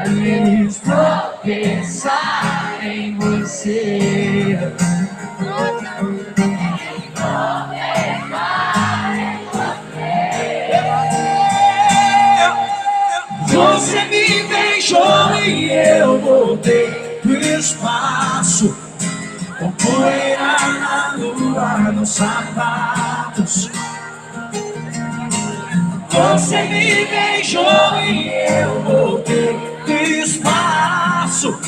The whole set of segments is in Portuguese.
Eles tropeçaram em você. Você me beijou e eu voltei pro espaço, com poeira na lua nos sapatos. Você me beijou e eu voltei pro espaço,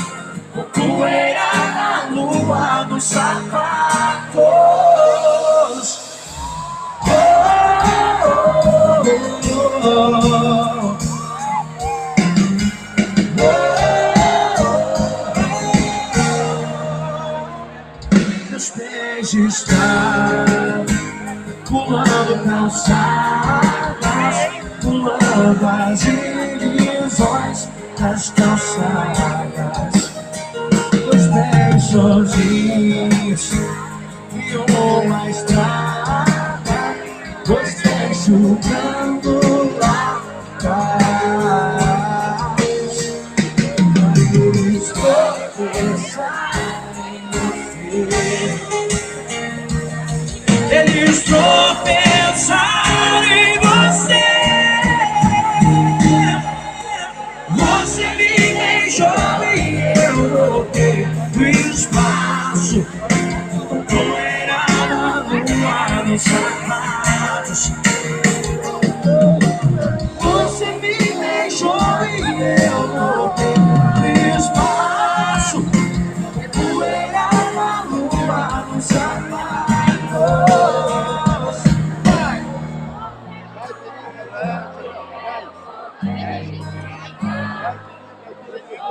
com poeira na lua nos sapatos. Meus pés estão pulando calçadas, pulando as divisões das calçadas. Meus pés sozinhos e uma estrada, os pés julgando lá atrás. Eles tropeçaram em você. Eles tropeçaram em você. Você me beijou e eu voltei pro espaço, com poeira na lua nos sapatos. Você me beijou e eu voltei pro espaço, com poeira na lua nos sapatos.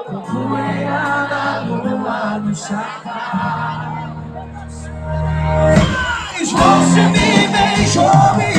Com poeira na lua nos sapatos. Você me beijou e